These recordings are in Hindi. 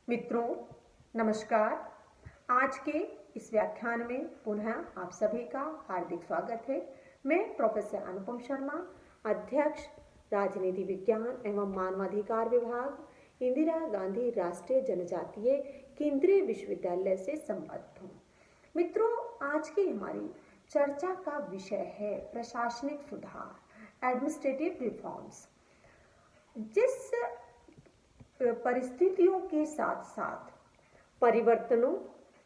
मित्रों, नमस्कार। आज के इस व्याख्यान में पुनः आप सभी का हार्दिक स्वागत है। मैं प्रोफेसर अनुपम शर्मा, अध्यक्ष राजनीति विज्ञान एवं मानवाधिकार विभाग, इंदिरा गांधी राष्ट्रीय जनजातीय केंद्रीय विश्वविद्यालय से संबद्ध हूँ। मित्रों, आज की हमारी चर्चा का विषय है प्रशासनिक सुधार, एडमिनिस्ट्रेटिव रिफॉर्म्स। जिस परिस्थितियों के साथ साथ परिवर्तनों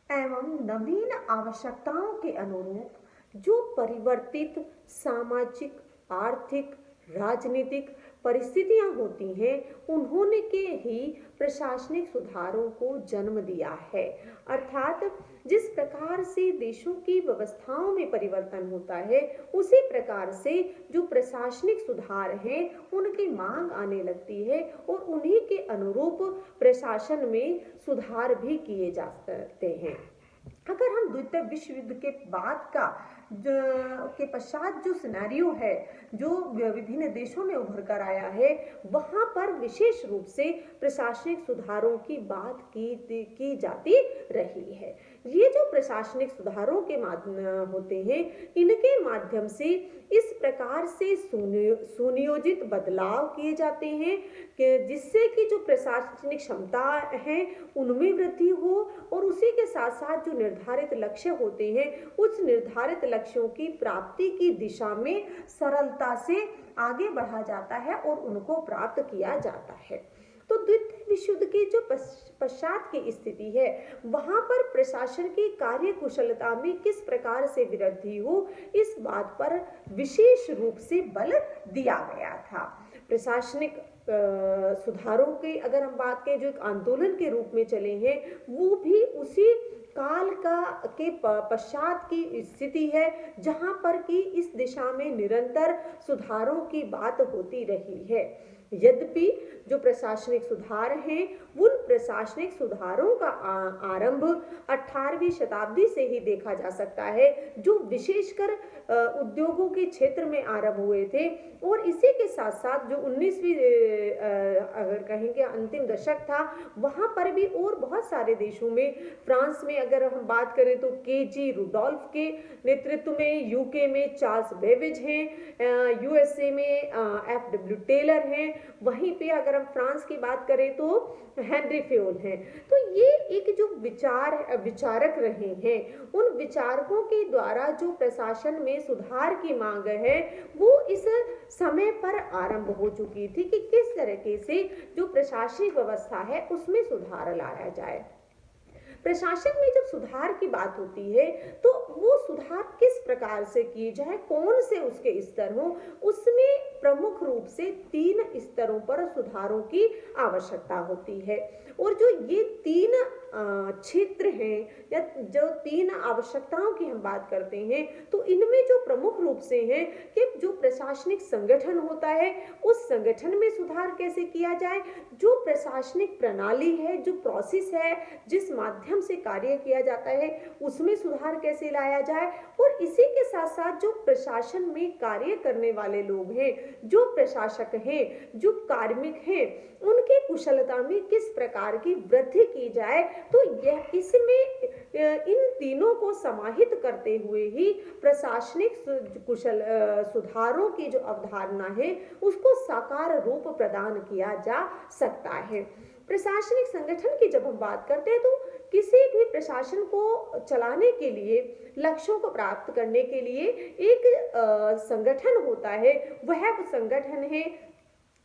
एवं नवीन आवश्यकताओं के अनुरूप जो परिवर्तित सामाजिक, आर्थिक, राजनीतिक परिस्थितियां होती हैं, उन्होंने के ही प्रशासनिक सुधारों को जन्म दिया है। अर्थात जिस प्रकार से देशों की व्यवस्थाओं में परिवर्तन होता है, उसी प्रकार से जो प्रशासनिक सुधार हैं उनकी मांग आने लगती है और उन्हीं के अनुरूप प्रशासन में सुधार भी किए जा सकते हैं। अगर हम द्वितीय विश्व युद्ध के बाद का के पश्चात जो सिनेरियो है, जो विभिन्न देशों में उभर कर आया है, वहां पर विशेष रूप से प्रशासनिक सुधारों की बात की जाती रही है। ये जो प्रशासनिक सुधारों के माध्यम होते हैं, इनके माध्यम से इस प्रकार से सुनियोजित बदलाव किए जाते हैं कि जिससे कि जो प्रशासनिक क्षमता है उनमें वृद्धि हो और उसी के साथ साथ जो निर्धारित लक्ष्य होते हैं, उस निर्धारित लक्ष्यों की प्राप्ति की दिशा में सरलता से आगे बढ़ा जाता है और उनको प्राप्त किया जाता है। तो द्वितीय विश्व युद्ध की जो पश्चात की स्थिति है, वहां पर प्रशासन की कार्य कुशलता में किस प्रकार से वृद्धि हो, इस बात पर विशेष रूप से बल दिया गया था। प्रशासनिक सुधारों की अगर हम बात करें, जो एक आंदोलन के रूप में चले हैं, वो भी उसी काल के पश्चात की स्थिति है, जहां पर कि इस दिशा में निरंतर सुधारों की बात होती रही है। यद्यपि जो प्रशासनिक सुधार हैं, उन प्रशासनिक सुधारों का आरंभ 18वीं शताब्दी से ही देखा जा सकता है, जो विशेषकर उद्योगों के क्षेत्र में आरंभ हुए थे। और इसी के साथ साथ जो 19वीं अगर कहेंगे अंतिम दशक था, वहां पर भी और बहुत सारे देशों में, फ्रांस में अगर हम बात करें तो केजी रुडोल्फ के नेतृत्व में, यूके में चार्ल्स बेबेज हैं, यूएसए में एफडब्ल्यू टेलर हैं, वहीं पे अगर हम फ्रांस की बात करें तो हेनरी फेयोल हैं। तो ये एक जो विचारक रहे हैं, उन विचारकों के द्वारा जो प्रशासन में सुधार की मांग है, वो इस समय पर आरंभ हो चुकी थी कि किस तरीके से जो प्रशासनिक व्यवस्था है उसमें सुधार लाया जाए। प्रशासन में जब सुधार की बात होती है, तो वो सुधार किस प्रकार से किए जाए, कौन से उसके स्तर हो, उसमें प्रमुख रूप से 3 स्तरों पर सुधारों की आवश्यकता होती है। और जो ये 3 क्षेत्र हैं या जो 3 आवश्यकताओं की हम बात करते हैं, तो इनमें जो प्रमुख रूप से हैं कि जो प्रशासनिक संगठन होता है, उस संगठन में सुधार कैसे किया जाए, जो प्रशासनिक प्रणाली है, जो प्रोसेस है, जिस माध्यम से कार्य किया जाता है, उसमें सुधार कैसे लाया जाए, और इसी के साथ साथ जो प्रशासन में कार्य करने वाले लोग हैं, जो प्रशासक हैं, जो कार्मिक हैं, उनकी कुशलता में किस प्रकार की वृद्धि की जाए। तो यह इसमें इन तीनों को समाहित करते हुए ही प्रशासनिक सुधारों की जो अवधारणा है, उसको साकार रूप प्रदान किया जा सकता है। प्रशासनिक संगठन की जब हम बात करते हैं, तो किसी भी प्रशासन को चलाने के लिए, लक्ष्यों को प्राप्त करने के लिए एक संगठन होता है। वह संगठन है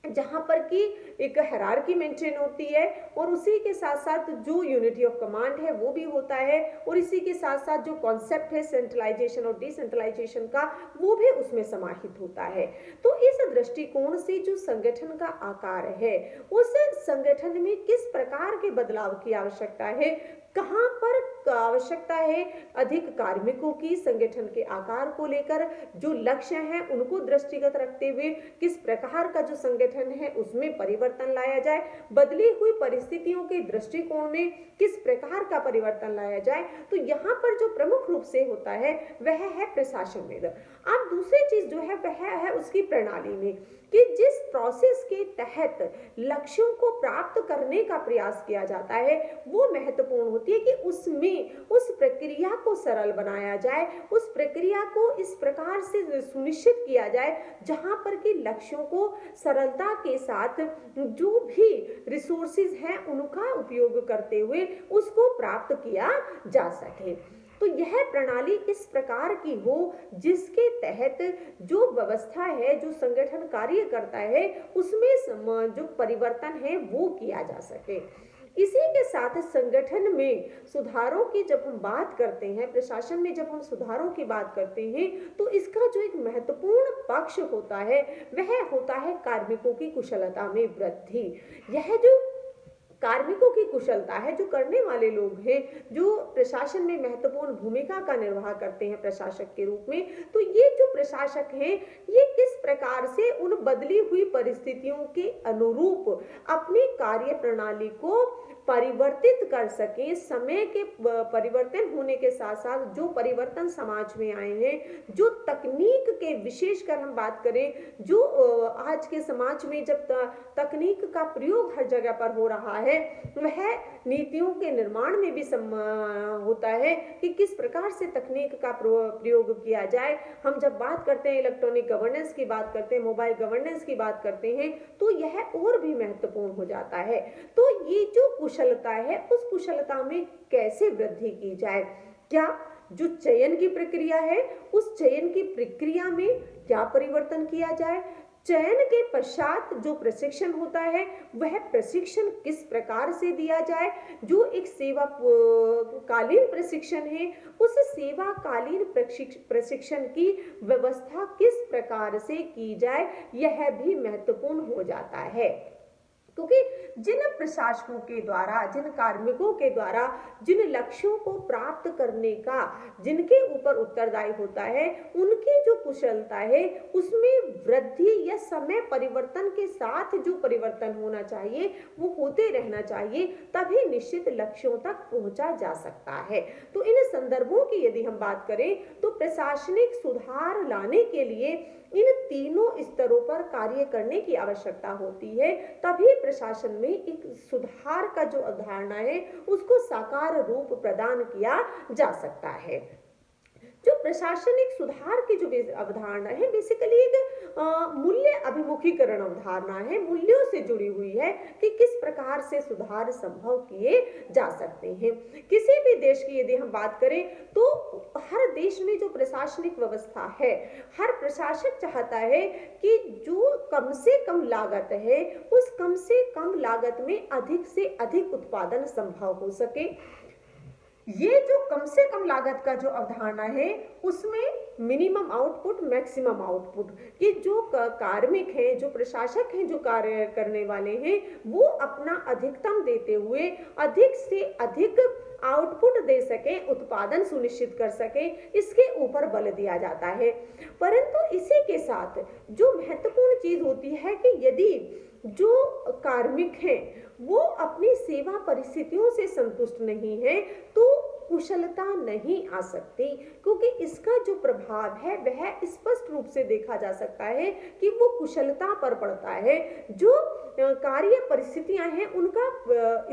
जहां पर कि एक हायरार्की मेंटेन होती है, और उसी के साथ साथ जो यूनिटी ऑफ कमांड है वो भी होता है, और इसी के साथ साथ जो कॉन्सेप्ट है सेंट्रलाइजेशन और डिसेंट्रलाइजेशन का, वो भी उसमें समाहित होता है। तो इस दृष्टिकोण से जो संगठन का आकार है, उस संगठन में किस प्रकार के बदलाव की आवश्यकता है, कहां पर आवश्यकता है अधिक कार्मिकों की, संगठन के आकार को लेकर जो लक्ष्य हैं उनको दृष्टिगत रखते हुए किस प्रकार का जो संगठन है उसमें परिवर्तन लाया जाए, बदली हुई परिस्थितियों के दृष्टिकोण में किस प्रकार का परिवर्तन लाया जाए। तो यहाँ पर जो प्रमुख रूप से होता है वह है प्रशासन में। अब दूसरी चीज जो है वह है उसकी प्रणाली में, कि जिस प्रोसेस के तहत लक्ष्यों को प्राप्त करने का प्रयास किया जाता है वो महत्वपूर्ण होती है कि उसमें उस प्रक्रिया को सरल बनाया जाए, उस प्रक्रिया को इस प्रकार से सुनिश्चित किया जाए जहां पर कि लक्ष्यों को सरलता के साथ जो भी रिसोर्सेज हैं उनका उपयोग करते हुए उसको प्राप्त किया जा सके। तो यह प्रणाली इस प्रकार की हो जिसके तहत जो व्यवस्था है, जो संगठन कार्य करता है, उसमें जो परिवर्तन है वो किया जा सके। इसी के साथ संगठन में सुधारों की जब हम बात करते हैं, प्रशासन में जब हम सुधारों की बात करते हैं, तो इसका जो एक महत्वपूर्ण पक्ष होता है वह होता है कार्मिकों की कुशलता में वृद्धि। यह जो कार्मिकों की कुशलता है, जो करने वाले लोग हैं, जो प्रशासन में महत्वपूर्ण भूमिका का निर्वाह करते हैं प्रशासक के रूप में, तो ये जो प्रशासक हैं ये किस प्रकार से उन बदली हुई परिस्थितियों के अनुरूप अपनी कार्य प्रणाली को परिवर्तित कर सकें। समय के परिवर्तन होने के साथ साथ जो परिवर्तन समाज में आए हैं, जो तकनीक के विशेषकर हम बात करें, जो आज के समाज में जब तकनीक का प्रयोग हर जगह पर हो रहा है, वह नीतियों के निर्माण में भी होता है कि किस प्रकार से तकनीक का प्रयोग किया जाए। हम जब बात करते हैं इलेक्ट्रॉनिक गवर्नेंस की बात करते हैं, मोबाइल गवर्नेंस की बात करते हैं, तो यह और भी महत्वपूर्ण हो जाता है। तो ये जो कुशलता है उस कुशलता में कैसे वृद्धि की जाए, क्या जो चयन की प्रक्रिया है उस चयन की प्रक्रिया में क्या परिवर्तन किया जाए, चयन के पश्चात जो प्रशिक्षण होता है वह प्रशिक्षण किस प्रकार से दिया जाए, जो एक सेवा कालीन प्रशिक्षण है उस सेवा कालीन प्रशिक्षण की व्यवस्था किस प्रकार से की जाए, यह भी महत्वपूर्ण हो जाता है। क्योंकि जिन प्रशासकों के द्वारा, जिन कार्मिकों के द्वारा जिन लक्ष्यों को प्राप्त करने का जिनके ऊपर उत्तरदायी होता है, उनकी जो कुशलता है उसमें वृद्धि या समय परिवर्तन के साथ जो परिवर्तन होना चाहिए वो होते रहना चाहिए, तभी निश्चित लक्ष्यों तक पहुंचा जा सकता है। तो इन संदर्भों की यदि हम बात करें तो प्रशासनिक सुधार लाने के लिए इन तीनों स्तरों पर कार्य करने की आवश्यकता होती है, तभी प्रशासन में एक सुधार का जो अवधारणा है उसको साकार रूप प्रदान किया जा सकता है। जो प्रशासनिक सुधार की जो अवधारणा है बेसिकली एक मूल्य अभिमुखीकरण अवधारणा है, मूल्यों से जुड़ी हुई है कि किस प्रकार से सुधार संभव किए जा सकते हैं। किसी भी देश की यदि हम बात करें तो हर देश में जो प्रशासनिक व्यवस्था है, हर प्रशासक चाहता है कि जो कम से कम लागत है उस कम से कम लागत में अधिक से अधिक उत्पादन संभव हो सके। ये जो कम से कम लागत का जो अवधारणा है उसमें मिनिमम आउटपुट मैक्सिमम आउटपुट, कि जो कार्मिक हैं, जो प्रशासक हैं, जो कार्य करने वाले हैं, वो अपना अधिकतम देते हुए अधिक से अधिक आउटपुट दे सके, उत्पादन सुनिश्चित कर सके, इसके ऊपर बल दिया जाता है। परंतु इसी के साथ जो महत्वपूर्ण चीज होती है कि यदि जो कार्मिक हैं वो अपनी सेवा परिस्थितियों से संतुष्ट नहीं है तो कुशलता नहीं आ सकती, क्योंकि इसका जो प्रभाव है वह स्पष्ट रूप से देखा जा सकता है कि वो कुशलता पर पड़ता है। जो कार्य परिस्थितियां हैं उनका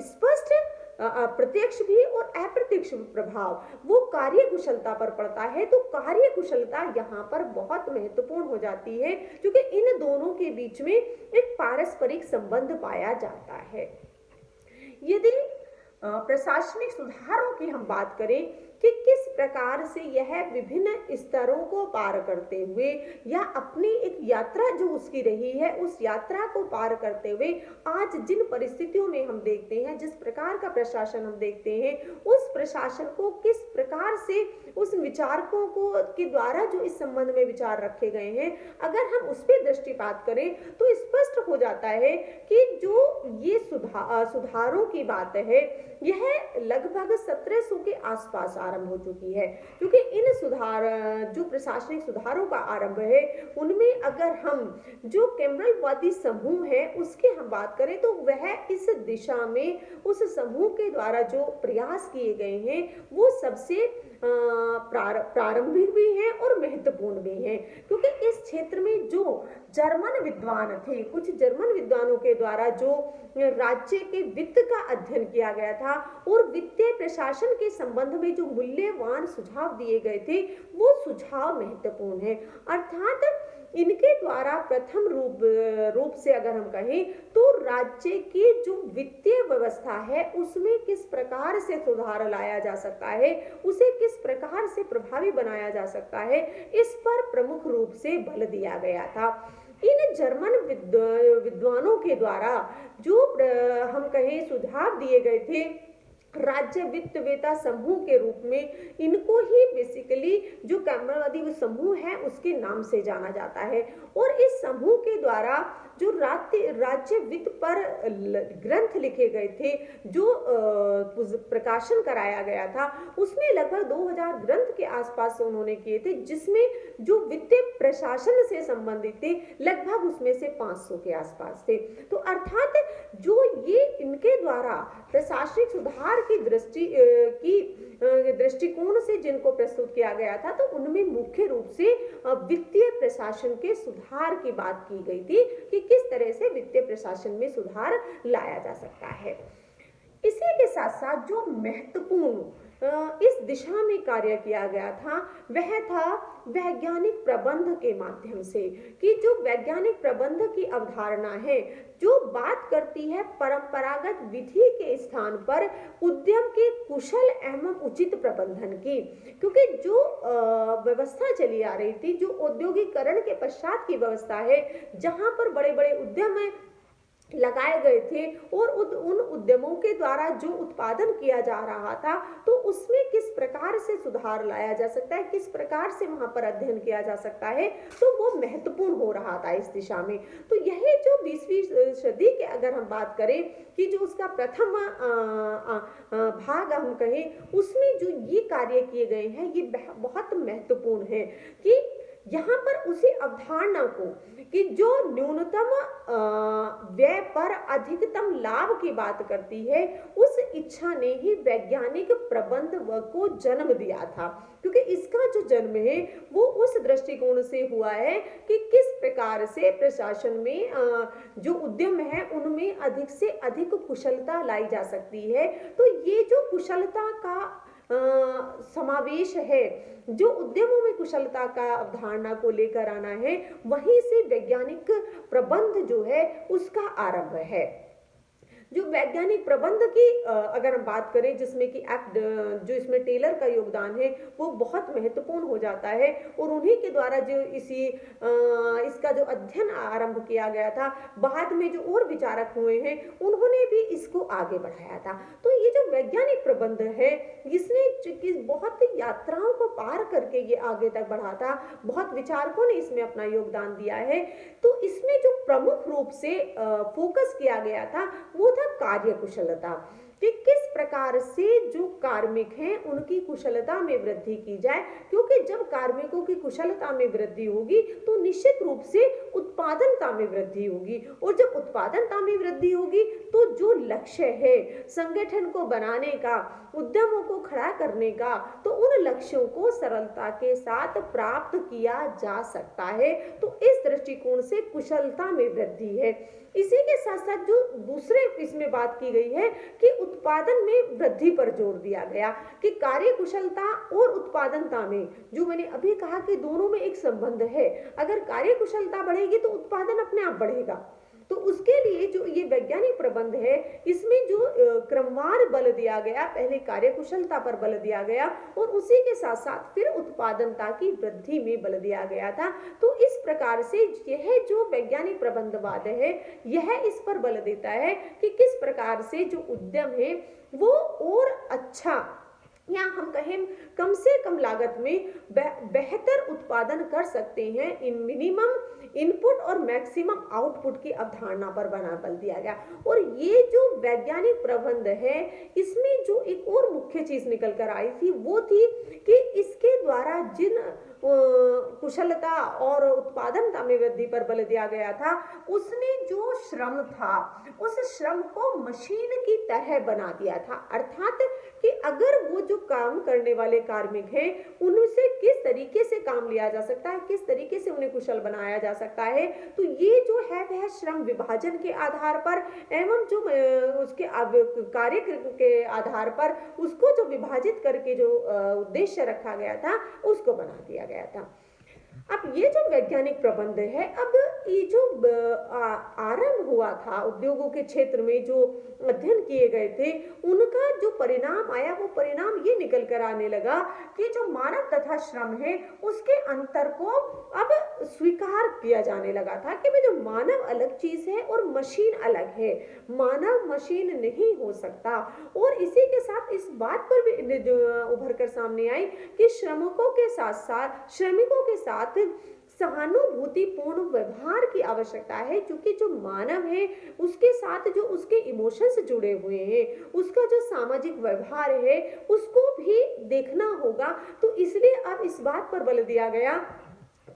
स्पष्ट प्रत्यक्ष भी और अप्रत्यक्ष प्रभाव वो कार्य कुशलता पर पड़ता है। तो कार्य कुशलता यहाँ पर बहुत महत्वपूर्ण हो जाती है, क्योंकि इन दोनों के बीच में एक पारस्परिक संबंध पाया जाता है। यदि प्रशासनिक सुधारों की हम बात करें कि किस प्रकार से यह विभिन्न स्तरों को पार करते हुए या अपनी एक यात्रा जो उसकी रही है उस यात्रा को पार करते हुए आज जिन परिस्थितियों में हम देखते हैं, जिस प्रकार का प्रशासन हम देखते हैं, उस प्रशासन को किस प्रकार से उस विचारकों को के द्वारा जो इस संबंध में विचार रखे गए हैं, अगर हम उस पर दृष्टिपात करें तो स्पष्ट हो जाता है कि जो ये सुधारों की बात है यह लगभग 1700 के आसपास आ आरंभ हो चुकी है। क्योंकि इन सुधार जो प्रशासनिक सुधारों का आरंभ है उनमें अगर हम जो कैमरलवादी समूह है उसकी हम बात करें तो वह इस दिशा में उस समूह के द्वारा जो प्रयास किए गए हैं वो सबसे प्रारंभिक भी हैं और महत्वपूर्ण भी हैं। क्योंकि इस क्षेत्र में जो जर्मन विद्वान थे, कुछ जर्मन विद्वानों के द्वारा जो राज्य के वित्त का अध्ययन किया गया था और वित्तीय प्रशासन के संबंध में जो मूल्यवान सुझाव दिए गए थे वो सुझाव महत्वपूर्ण है। अर्थात इनके द्वारा प्रथम रूप से अगर हम कहें तो राज्य की जो वित्तीय व्यवस्था है उसमें किस प्रकार से सुधार लाया जा सकता है, उसे किस प्रकार से प्रभावी बनाया जा सकता है, इस पर प्रमुख रूप से बल दिया गया था। इन जर्मन विद्वानों के द्वारा जो हम कहें सुझाव दिए गए थे राज्य वित्त वेता समूह के रूप में, इनको ही बेसिकली जो कैमरलवादी समूह है उसके नाम से जाना जाता है। और इस समूह के द्वारा जो राज्य वित्त पर ग्रंथ लिखे गए थे, जो प्रकाशन कराया गया था, उसमें लगभग 2000 ग्रंथ के आसपास उन्होंने किए थे, जिसमें जो वित्तीय प्रशासन से संबंधित थे लगभग उसमें से 500 के आसपास थे। तो अर्थात जो ये इनके द्वारा प्रशासनिक सुधार की दृष्टिकोण से जिनको प्रस्तुत किया गया था तो उनमें मुख्य रूप से वित्तीय प्रशासन के सुधार की बात की गई थी कि किस तरह से वित्तीय प्रशासन में सुधार लाया जा सकता है। इसी के साथ साथ जो महत्वपूर्ण इस दिशा में कार्य किया गया था वह था वैज्ञानिक प्रबंध के माध्यम से, कि जो वैज्ञानिक प्रबंध की अवधारणा है जो बात करती है परंपरागत विधि के स्थान पर उद्यम के कुशल एवं उचित प्रबंधन की। क्योंकि जो व्यवस्था चली आ रही थी, जो औद्योगिकरण के पश्चात की व्यवस्था है, जहां पर बड़े बड़े उद्यम लगाए गए थे और उन उद्यमों के द्वारा जो उत्पादन किया जा रहा था तो उसमें किस प्रकार से सुधार लाया जा सकता है, किस प्रकार से वहां पर अध्ययन किया जा सकता है, तो वो महत्वपूर्ण हो रहा था इस दिशा में। तो यही जो 20वीं सदी के अगर हम बात करें कि जो उसका प्रथम भाग हम कहें उसमें जो ये कार्य किए गए हैं ये बहुत महत्वपूर्ण है कि यहाँ पर उसी अवधारणा को कि जो न्यूनतम व्यय पर अधिकतम लाभ की बात करती है, उस इच्छा ने ही वैज्ञानिक प्रबंध को जन्म दिया था। क्योंकि इसका जो जन्म है वो उस दृष्टिकोण से हुआ है कि किस प्रकार से प्रशासन में जो उद्यम है उनमें अधिक से अधिक कुशलता लाई जा सकती है। तो ये जो कुशलता का समावेश है, जो उद्यमों में कुशलता का अवधारणा को लेकर आना है, वहीं से वैज्ञानिक प्रबंध जो है उसका आरंभ है। जो वैज्ञानिक प्रबंध की अगर हम बात करें जिसमें कि जो इसमें टेलर का योगदान है वो बहुत महत्वपूर्ण हो जाता है और उन्हीं के द्वारा जो इसका जो अध्ययन आरंभ किया गया था, बाद में जो और विचारक हुए हैं उन्होंने भी इसको आगे बढ़ाया था। तो ये जो वैज्ञानिक प्रबंध है इसने बहुत यात्राओं को पार करके ये आगे तक बढ़ा था, बहुत विचारकों ने इसमें अपना योगदान दिया है। तो इसमें जो प्रमुख रूप से फोकस किया गया था वो था कार्य कुशलता, कि किस प्रकार से जो कार्मिक हैं उनकी कुशलता में वृद्धि की जाए। क्योंकि जब कार्मिकों की कुशलता में वृद्धि होगी तो निश्चित रूप से उत्पादनता में वृद्धि होगी, और जब उत्पादनता में वृद्धि होगी तो जो लक्ष्य है संगठन को बनाने का, उद्यमों को खड़ा करने का, तो उन लक्ष्यों को सरलता के साथ प्राप्त किया जा सकता है। तो इस दृष्टिकोण से कुशलता में वृद्धि है। इसी के साथ साथ जो दूसरे इसमें बात की गई है कि उत्पादन में वृद्धि पर जोर दिया गया, कि कार्य कुशलता और उत्पादनता में, जो मैंने अभी कहा कि दोनों में एक संबंध है, अगर कार्य कुशलता बढ़ेगी तो उत्पादन अपने आप बढ़ेगा। तो उसके लिए जो ये वैज्ञानिक प्रबंध है इसमें जो क्रमवार बल दिया गया, पहले कार्य कुशलता पर बल दिया गया और उसी के साथ साथ फिर उत्पादनता की वृद्धि में बल दिया गया था। तो इस प्रकार से यह जो वैज्ञानिक प्रबंधवाद है यह इस पर बल देता है कि किस प्रकार से जो उद्यम है वो और अच्छा, या हम कहें कम से कम लागत में बेहतर उत्पादन कर सकते हैं, इन मिनिमम इनपुट और मैक्सिमम आउटपुट की अवधारणा पर बल दिया गया। और ये जो वैज्ञानिक प्रबंध है, इसमें जो एक और मुख्य चीज निकल कर आई थी वो थी कि इसके द्वारा जिन कुशलता और उत्पादनता में वृद्धि पर बल दिया गया था, उसने जो श्रम था उस श्रम को मशीन की तरह बना दिया था। अर्थात कि अगर वो जो काम करने वाले कार्मिक हैं उनसे किस तरीके से काम लिया जा सकता है, किस तरीके से उन्हें कुशल बनाया जा सकता है, तो ये जो है वह श्रम विभाजन के आधार पर एवं जो उसके कार्य के आधार पर उसको जो विभाजित करके जो उद्देश्य रखा गया था उसको बना दिया गया था। अब ये जो वैज्ञानिक प्रबंध है, अब ये जो आरंभ हुआ था उद्योगों के क्षेत्र में जो अध्ययन किए गए थे, उनका जो परिणाम आया वो परिणाम ये निकल कर आने लगा कि जो मानव तथा श्रम है उसके अंतर को अब स्वीकार किया जाने लगा था कि भाई जो मानव अलग चीज है और मशीन अलग है, मानव मशीन नहीं हो सकता। और इसी के साथ इस बात पर भी जो उभर कर सामने आई कि श्रमिकों के साथ सहानुभूतिपूर्ण व्यवहार की आवश्यकता है, क्योंकि जो मानव है उसके साथ जो उसके इमोशंस जुड़े हुए हैं, उसका जो सामाजिक व्यवहार है उसको भी देखना होगा। तो इसलिए अब इस बात पर बल दिया गया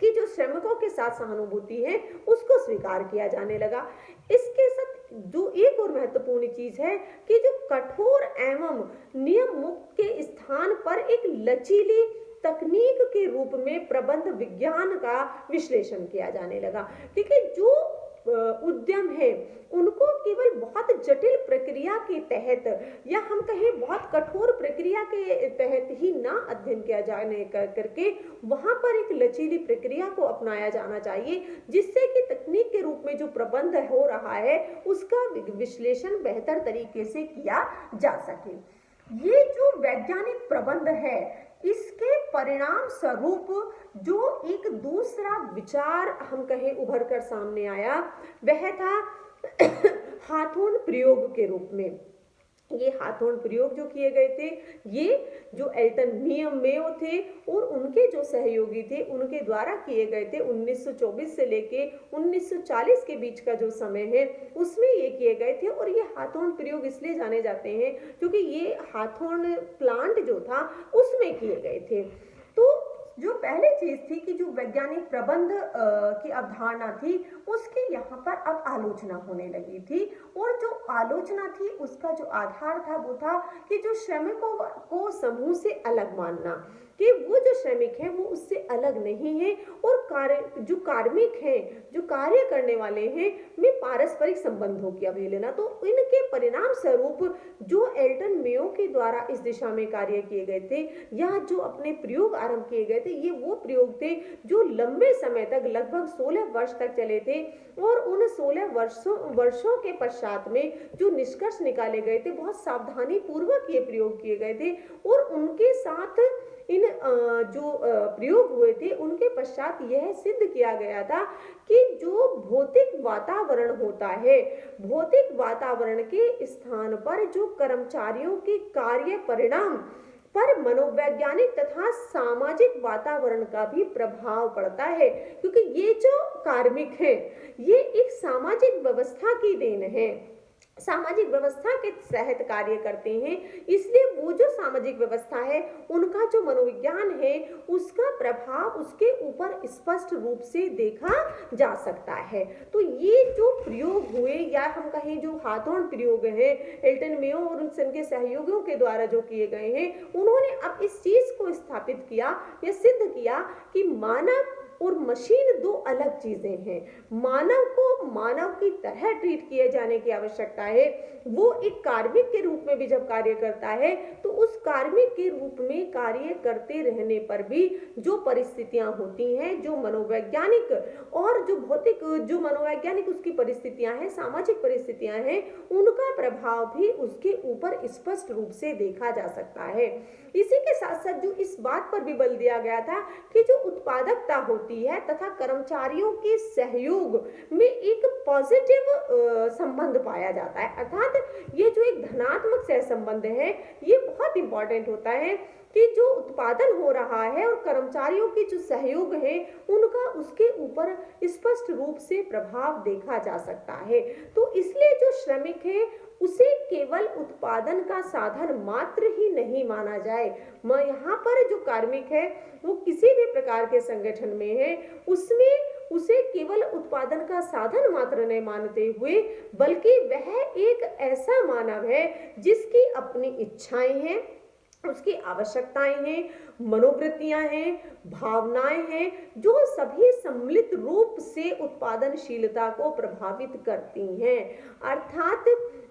कि जो श्रमिकों के साथ सहानुभूति है उसको स्वीकार किया जाने लगा। इसके साथ जो एक और महत्वपूर्ण चीज है कि जो कठोर एवं नियम मुक्त के स्थान पर एक लचीली तकनीक के रूप में प्रबंध विज्ञान का विश्लेषण किया जाने लगा। क्योंकि जो उद्यम है उनको केवल बहुत जटिल प्रक्रिया के तहत या हम कहें बहुत कठोर प्रक्रिया के तहत ही ना अध्ययन किया जाने करके वहां पर एक लचीली प्रक्रिया को अपनाया जाना चाहिए, जिससे कि तकनीक के रूप में जो प्रबंध हो रहा है उसका विश्लेषण बेहतर तरीके से किया जा सके। ये जो वैज्ञानिक प्रबंध है इसके परिणाम स्वरूप जो एक दूसरा विचार हम कहें उभर कर सामने आया वह था हाथोन प्रयोग के रूप में। ये हाथोन प्रयोग जो किए गए थे, ये जो एल्टन मेयो थे और उनके जो सहयोगी थे उनके द्वारा किए गए थे। 1924 से लेके 1940 के बीच का जो समय है उसमें ये किए गए थे। और ये हाथोन प्रयोग इसलिए जाने जाते हैं क्योंकि ये हाथोन प्लांट जो था उसमें किए गए थे। तो जो पहली चीज थी कि जो वैज्ञानिक प्रबंध की अवधारणा थी उसकी यहाँ पर अब आलोचना होने लगी थी। और जो आलोचना थी उसका जो आधार था वो था कि जो श्रमिकों को समूह से अलग मानना, कि वो जो श्रमिक हैं वो उससे अलग नहीं है और जो कार्मिक हैं, जो कार्य करने वाले हैं, में पारस्परिक संबंधों की अवहेलना। तो इनके परिणाम स्वरूप जो एल्टन मेयो के द्वारा इस दिशा में कार्य किए गए थे या जो अपने प्रयोग आरंभ किए गए थे, ये वो प्रयोग थे जो लंबे समय तक लगभग 16 वर्ष तक चले थे। और उन 16 वर्षों के पश्चात में जो निष्कर्ष निकाले गए थे बहुत सावधानी पूर्वक ये प्रयोग किए गए थे। और उनके साथ इन जो प्रयोग हुए थे उनके पश्चात यह सिद्ध किया गया था कि जो भौतिक वातावरण होता है, भौतिक वातावरण के स्थान पर जो कर्मचारियों के कार्य परिणाम पर मनोवैज्ञानिक तथा सामाजिक वातावरण का भी प्रभाव पड़ता है। क्योंकि ये जो कार्मिक हैं ये एक सामाजिक व्यवस्था की देन है, सामाजिक व्यवस्था के तहत कार्य करते हैं, इसलिए वो जो सामाजिक व्यवस्था है उनका जो मनोविज्ञान है उसका प्रभाव उसके ऊपर स्पष्ट रूप से देखा जा सकता है। तो ये जो प्रयोग हुए या हम कहें जो हाथोन प्रयोग है एल्टन मेयो और उनके सहयोगियों के द्वारा जो किए गए हैं, उन्होंने अब इस चीज को स्थापित किया या सिद्ध किया कि मानव और मशीन दो अलग चीजें हैं। मानव को मानव की तरह ट्रीट किए जाने की आवश्यकता है। वो एक कार्मिक के रूप में भी जब कार्य करता है तो उस कार्मिक के रूप में कार्य करते रहने पर भी जो परिस्थितियां होती हैं, जो मनोवैज्ञानिक और जो भौतिक जो मनोवैज्ञानिक उसकी परिस्थितियां हैं, सामाजिक परिस्थितियां हैं, उनका प्रभाव भी उसके ऊपर स्पष्ट रूप से देखा जा सकता है। इसी के साथ साथ जो इस बात पर भी बल दिया गया था कि जो उत्पादकता होती है तथा कर्मचारियों के सहयोग में एक पॉजिटिव संबंध पाया जाता है। अर्थात ये जो एक धनात्मक सह संबंध है ये बहुत इंपॉर्टेंट होता है कि जो उत्पादन हो रहा है और कर्मचारियों के जो सहयोग है उनका उसके ऊपर स्पष्ट रूप से प्रभाव देखा जा सकता है। तो इसलिए जो श्रमिक है उसे केवल उत्पादन का साधन मात्र ही नहीं माना जाए। यहाँ पर जो कार्मिक है वो किसी भी प्रकार के संगठन में है उसमें उसे केवल उत्पादन का साधन मात्र नहीं मानते हुए बल्कि वह एक ऐसा मानव है जिसकी अपनी इच्छाएं हैं, उसकी आवश्यकताएं हैं, मनोवृत्तियां हैं, भावनाएं हैं, जो सभी सम्मिलित रूप से उत्पादनशीलता को प्रभावित करती हैं। अर्थात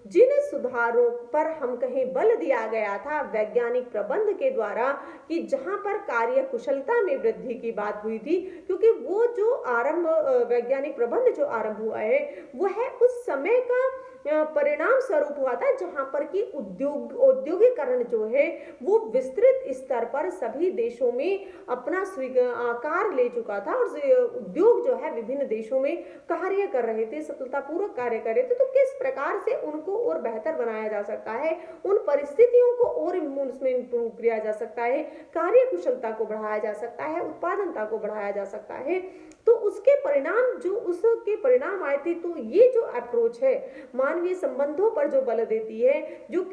जिन सुधारों पर हम कहें बल दिया गया था वैज्ञानिक प्रबंध के द्वारा कि जहां पर कार्य कुशलता में वृद्धि की बात हुई थी, क्योंकि वो जो आरंभ वैज्ञानिक प्रबंध जो आरंभ हुआ है वह उस समय का परिणाम स्वरूप हुआ था जहां पर कि औद्योगिकरण जो है वो विस्तृत स्तर पर सभी देशों में अपना आकार ले चुका था और उद्योग जो है विभिन्न देशों में कार्य कर रहे थे, सफलतापूर्वक कार्य कर रहे थे। तो किस प्रकार से उनको और बेहतर बनाया जा सकता है, उन परिस्थितियों को और उसमें इंप्रूव किया जा सकता है, कार्य कुशलता को बढ़ाया जा सकता है, उत्पादनता को बढ़ाया जा सकता है। तो उसके परिणाम जो उसके परिणाम आए थे, तो ये जो अप्रोच है मानवीय संबंधों पर जो बल देती है, जो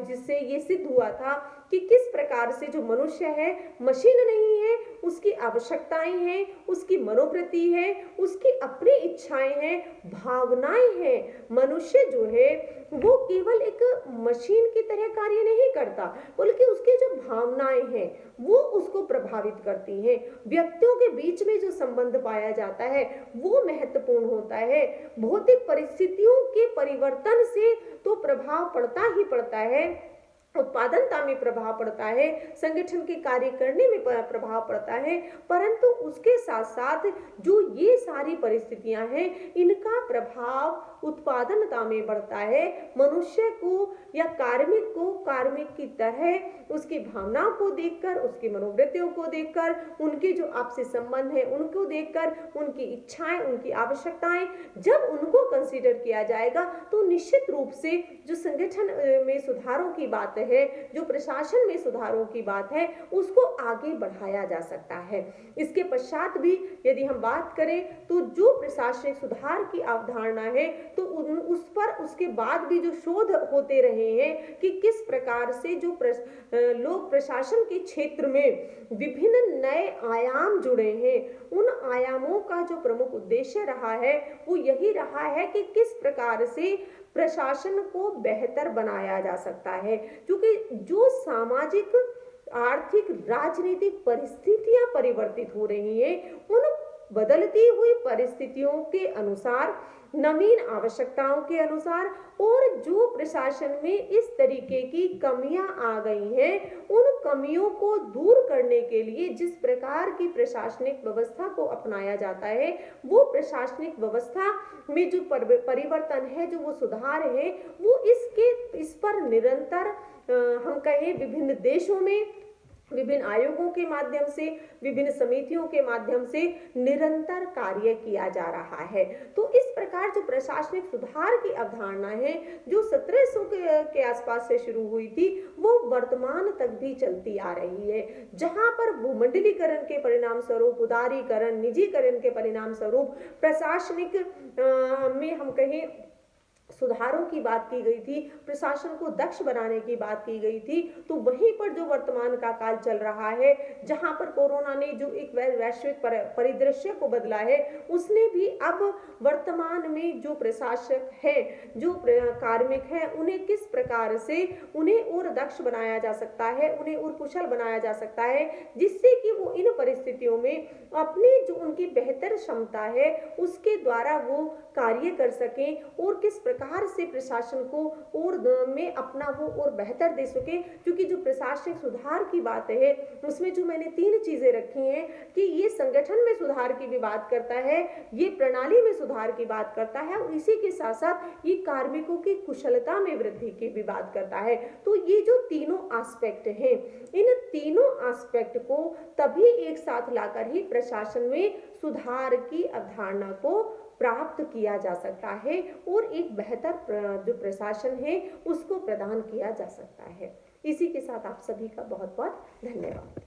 जिससे ये सिद्ध हुआ था कि किस प्रकार से जो मनुष्य है मशीन नहीं है, उसकी आवश्यकताएं हैं, उसकी मनोवृत्ति है, उसकी अपनी इच्छाएं हैं, भावनाएं हैं। मनुष्य जो है वो केवल एक मशीन की तरह कार्य नहीं करता बल्कि उसकी जो भावनाएं हैं वो उसको प्रभावित करती हैं। व्यक्तियों के बीच में जो संबंध पाया जाता है वो महत्वपूर्ण होता है। भौतिक परिस्थितियों के परिवर्तन से तो प्रभाव पड़ता ही पड़ता है, उत्पादनता में प्रभाव पड़ता है, संगठन के कार्य करने में प्रभाव पड़ता है, परंतु उसके साथ साथ जो ये सारी परिस्थितियां हैं इनका प्रभाव उत्पादनता में बढ़ता है। मनुष्य को या कार्मिक की तरह उसकी भावनाओं को देखकर, उसकी मनोवृत्तियों को देखकर, उनके जो आपसी संबंध है उनको देखकर, उनकी इच्छाएं, उनकी आवश्यकताएं जब उनको कंसीडर किया जाएगा तो निश्चित रूप से जो संगठन में सुधारों की बात है, जो प्रशासन में सुधारों की बात है, उसको आगे बढ़ाया जा सकता है। इसके पश्चात भी यदि हम बात करें तो जो प्रशासनिक सुधार की अवधारणा है तो उस पर उसके बाद भी जो शोध होते रहे हैं कि किस प्रकार से जो लोक प्रशासन के क्षेत्र में विभिन्न नए आयाम जुड़े हैं, उन आयामों का जो प्रमुख उद्देश्य रहा है वो यही रहा है कि किस प्रकार से प्रशासन को बेहतर बनाया जा सकता है, क्योंकि जो सामाजिक, आर्थिक, राजनीतिक परिस्थितियां परिवर्तित हो रही हैं, उन बदलती हुई परिस्थितियों के अनुसार, नवीन आवश्यकताओं के अनुसार और जो प्रशासन में इस तरीके की कमियां आ गई हैं, उन कमियों को दूर करने के लिए जिस प्रकार की प्रशासनिक व्यवस्था को अपनाया जाता है, वो प्रशासनिक व्यवस्था में जो परिवर्तन है, जो वो सुधार है, वो इस पर निरंतर हम कहें विभिन्न देशों में विभिन्न आयोगों के माध्यम से, विभिन्न समितियों के माध्यम से निरंतर कार्य किया जा रहा है। तो इस प्रकार जो प्रशासनिक सुधार की अवधारणा है जो 1700 के आसपास से शुरू हुई थी वो वर्तमान तक भी चलती आ रही है, जहां पर भूमंडलीकरण के परिणाम स्वरूप, उदारीकरण, निजीकरण के परिणाम स्वरूप प्रशासनिक में हम कहें सुधारों की बात की गई थी, प्रशासन को दक्ष बनाने की बात की गई थी। तो वहीं पर जो वर्तमान का काल चल रहा है, जहां पर कोरोना ने जो एक वैश्विक परिदृश्य को बदला है, उसने भी अब वर्तमान में जो प्रशासक है, जो कार्मिक है, उन्हें किस प्रकार से उन्हें और दक्ष बनाया जा सकता है, उन्हें और कुशल बनाया जा सकता है, जिससे कि वो इन परिस्थितियों में अपनी जो उनकी बेहतर क्षमता है उसके द्वारा वो कार्य कर सकें और किस प्रकार से प्रशासन को और में अपना वो और बेहतर दे सके। क्योंकि जो प्रशासनिक सुधार की बात है उसमें जो मैंने 3 चीजें रखी हैं कि ये संगठन में सुधार की भी बात करता है, ये प्रणाली में सुधार की बात करता है और इसी के साथ साथ ये कार्मिकों की कुशलता में वृद्धि की भी बात करता है। तो ये जो तीनों एस्पेक्ट हैं, इन तीनों एस्पेक्ट को तभी एक साथ लाकर ही प्रशासन में सुधार की अवधारणा को प्राप्त किया जा सकता है और एक बेहतर जो प्रशासन है उसको प्रदान किया जा सकता है। इसी के साथ आप सभी का बहुत बहुत धन्यवाद।